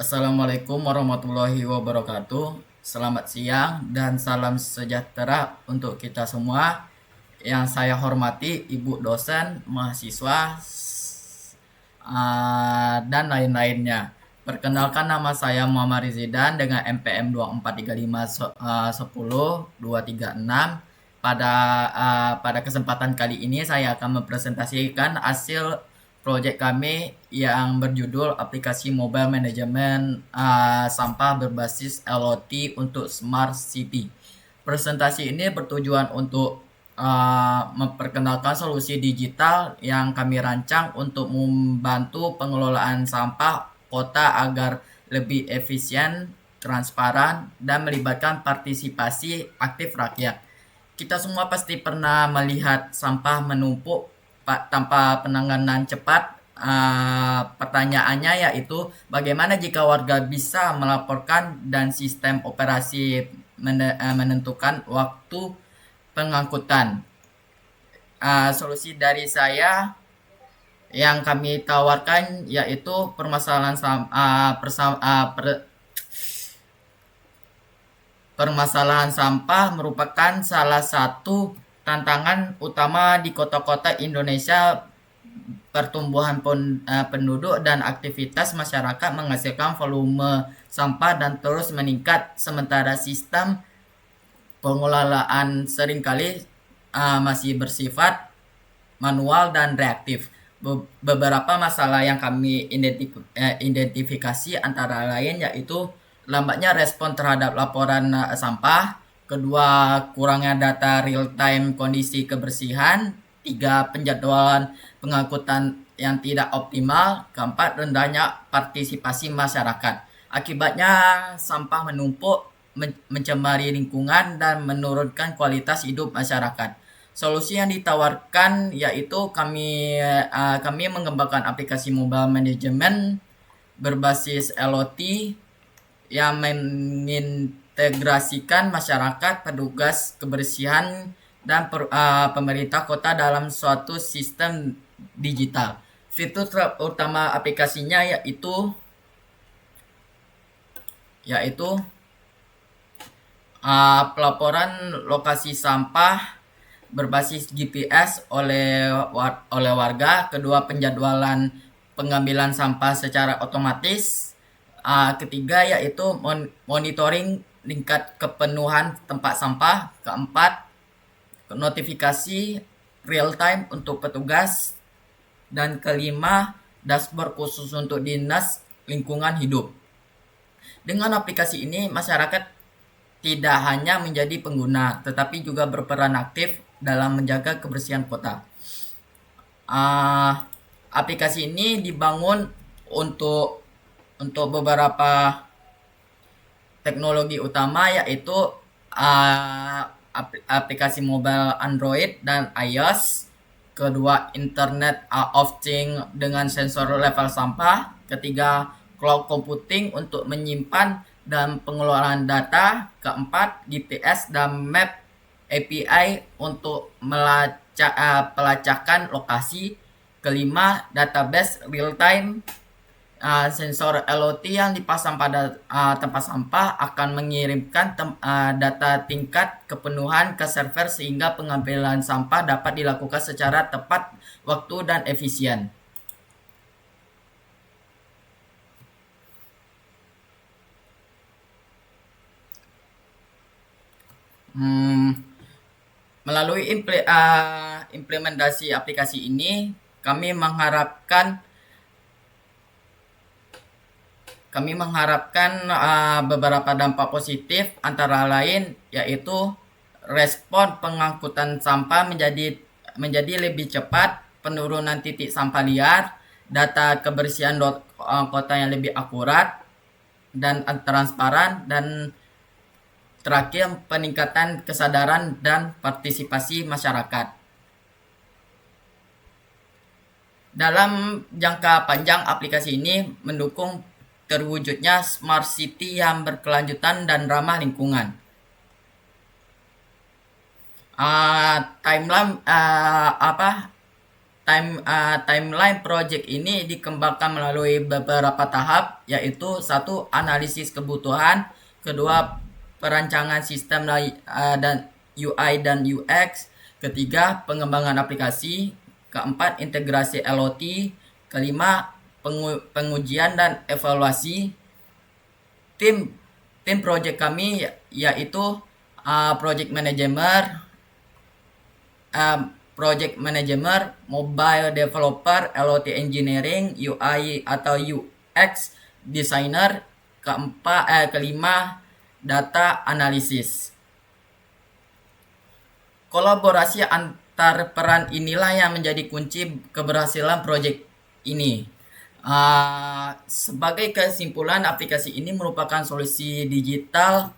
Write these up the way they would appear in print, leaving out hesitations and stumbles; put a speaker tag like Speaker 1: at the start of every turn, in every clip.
Speaker 1: Assalamualaikum warahmatullahi wabarakatuh. Selamat siang dan salam sejahtera untuk kita semua. Yang saya hormati Ibu dosen, mahasiswa, dan lain-lainnya. Perkenalkan, nama saya Muhammad Rizidan dengan MPM 243510236. Pada kesempatan kali ini saya akan mempresentasikan hasil proyek kami yang berjudul aplikasi mobile manajemen sampah berbasis LOT untuk Smart City. Presentasi ini bertujuan untuk memperkenalkan solusi digital yang kami rancang untuk membantu pengelolaan sampah kota agar lebih efisien, transparan, dan melibatkan partisipasi aktif rakyat. Kita semua pasti pernah melihat sampah menumpuk tanpa penanganan cepat. Pertanyaannya yaitu bagaimana jika warga bisa melaporkan dan sistem operasi menentukan waktu pengangkutan. Solusi dari saya yang kami tawarkan yaitu permasalahan sampah merupakan salah satu tantangan utama di kota-kota Indonesia. Pertumbuhan penduduk dan aktivitas masyarakat menghasilkan volume sampah dan terus meningkat, sementara sistem pengelolaan seringkali masih bersifat manual dan reaktif. Beberapa masalah yang kami identifikasi antara lain yaitu lambatnya respon terhadap laporan sampah, kedua kurangnya data real time kondisi kebersihan, tiga penjadwalan pengangkutan yang tidak optimal, keempat rendahnya partisipasi masyarakat. Akibatnya sampah menumpuk, mencemari lingkungan dan menurunkan kualitas hidup masyarakat. Solusi yang ditawarkan yaitu kami mengembangkan aplikasi mobile management berbasis LOT yang mengintegrasikan masyarakat, petugas kebersihan, dan pemerintah kota dalam suatu sistem digital. Fitur utama aplikasinya yaitu pelaporan lokasi sampah berbasis GPS oleh warga, kedua penjadwalan pengambilan sampah secara otomatis, ketiga yaitu monitoring tingkat kepenuhan tempat sampah, keempat notifikasi real time untuk petugas, dan kelima dashboard khusus untuk dinas lingkungan hidup. Dengan aplikasi ini masyarakat tidak hanya menjadi pengguna tetapi juga berperan aktif dalam menjaga kebersihan kota. Aplikasi ini dibangun untuk beberapa teknologi utama yaitu aplikasi mobile Android dan iOS, kedua Internet of Things dengan sensor level sampah, ketiga cloud computing untuk menyimpan dan pengelolaan data, keempat GPS dan map API untuk pelacakan lokasi, kelima database real time. Sensor LOT yang dipasang pada tempat sampah akan mengirimkan data tingkat kepenuhan ke server sehingga pengambilan sampah dapat dilakukan secara tepat waktu dan efisien. Melalui implementasi aplikasi ini kami mengharapkan beberapa dampak positif, antara lain yaitu respon pengangkutan sampah menjadi lebih cepat, penurunan titik sampah liar, data kebersihan kota yang lebih akurat dan transparan, dan terakhir peningkatan kesadaran dan partisipasi masyarakat. Dalam jangka panjang aplikasi ini mendukung terwujudnya smart city yang berkelanjutan dan ramah lingkungan. Timeline Timeline project ini dikembangkan melalui beberapa tahap, yaitu satu, analisis kebutuhan, kedua, perancangan sistem dan UI dan UX, ketiga, pengembangan aplikasi, keempat, integrasi LOT, kelima, pengujian dan evaluasi. Tim project kami yaitu project manager, mobile developer, LOT engineering, UI atau UX designer, kelima, data analysis. Kolaborasi antar peran inilah yang menjadi kunci keberhasilan project ini. Sebagai kesimpulan, aplikasi ini merupakan solusi digital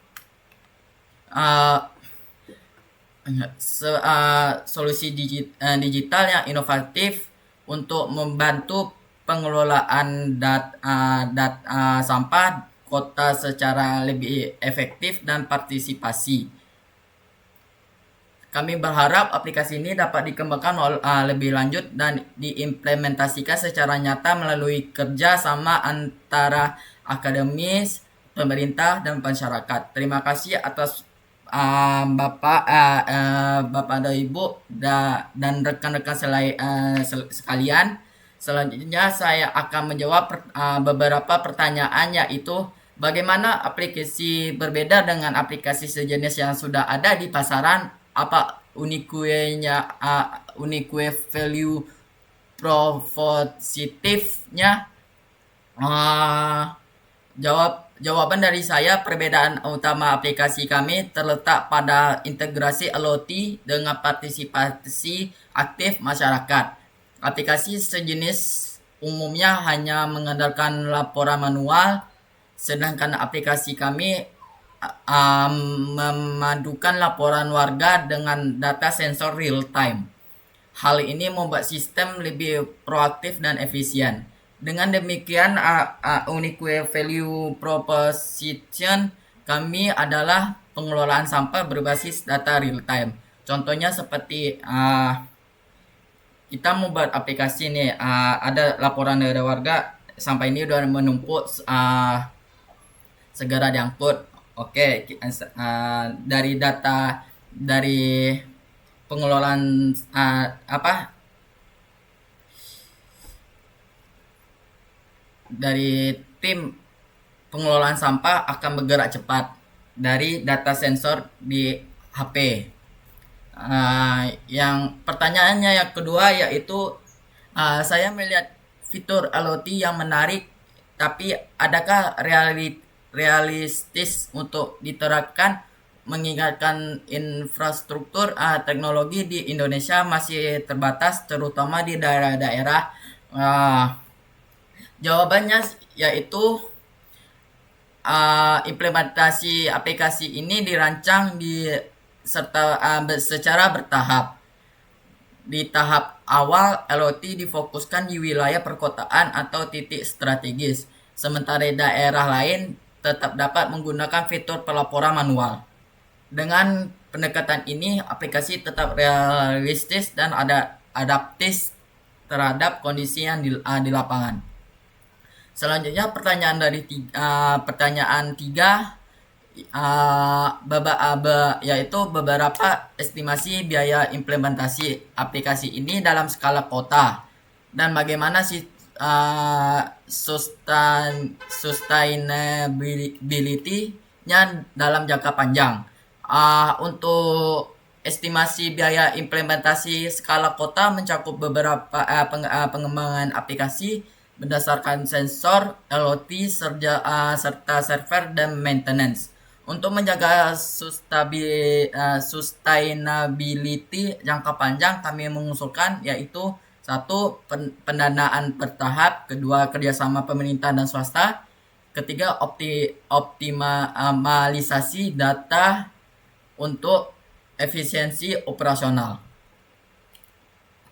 Speaker 1: digital yang inovatif untuk membantu pengelolaan sampah kota secara lebih efektif dan partisipasi. Kami berharap aplikasi ini dapat dikembangkan lebih lanjut dan diimplementasikan secara nyata melalui kerja sama antara akademis, pemerintah, dan masyarakat. Terima kasih atas Bapak dan Ibu dan rekan-rekan sekalian. Selanjutnya saya akan menjawab beberapa pertanyaan, yaitu bagaimana aplikasi berbeda dengan aplikasi sejenis yang sudah ada di pasaran, apa unique value propositifnya. Jawaban dari saya, perbedaan utama aplikasi kami terletak pada integrasi LOT dengan partisipasi aktif masyarakat. Aplikasi sejenis umumnya hanya mengandalkan laporan manual, sedangkan aplikasi kami memadukan laporan warga dengan data sensor real time. Hal ini membuat sistem lebih proaktif dan efisien. Dengan demikian, unique value proposition kami adalah pengelolaan sampah berbasis data real time. Contohnya seperti kita membuat aplikasi ini, ada laporan dari warga, sampah ini sudah menumpuk, segera diangkut. Oke, dari data dari pengelolaan dari tim pengelolaan sampah akan bergerak cepat dari data sensor di HP. Yang pertanyaannya yang kedua, yaitu saya melihat fitur LOT yang menarik, tapi adakah realistis untuk diterapkan, mengingatkan infrastruktur teknologi di Indonesia masih terbatas, terutama di daerah-daerah. Jawabannya yaitu implementasi aplikasi ini dirancang secara bertahap. Di tahap awal, LOT difokuskan di wilayah perkotaan atau titik strategis, sementara daerah lain tetap dapat menggunakan fitur pelaporan manual. Dengan pendekatan ini, aplikasi tetap realistis dan adaptif terhadap kondisi yang di lapangan. Selanjutnya pertanyaan 3, yaitu beberapa estimasi biaya implementasi aplikasi ini dalam skala kota dan bagaimana sustainability-nya dalam jangka panjang. Untuk estimasi biaya implementasi skala kota mencakup beberapa pengembangan aplikasi berdasarkan sensor, LOT, serta server dan maintenance. Untuk menjaga sustainability jangka panjang, kami mengusulkan yaitu 1. Pendanaan bertahap, 2. Kerjasama pemerintah dan swasta, 3. Optimalisasi data untuk efisiensi operasional.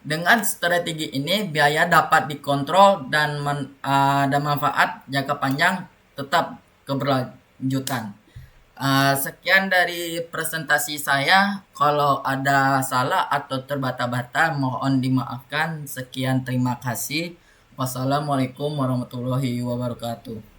Speaker 1: Dengan strategi ini, biaya dapat dikontrol dan manfaat jangka panjang tetap keberlanjutan. Sekian dari presentasi saya. Kalau ada salah atau terbata-bata, mohon dimaafkan. Sekian, terima kasih. Wassalamualaikum warahmatullahi wabarakatuh.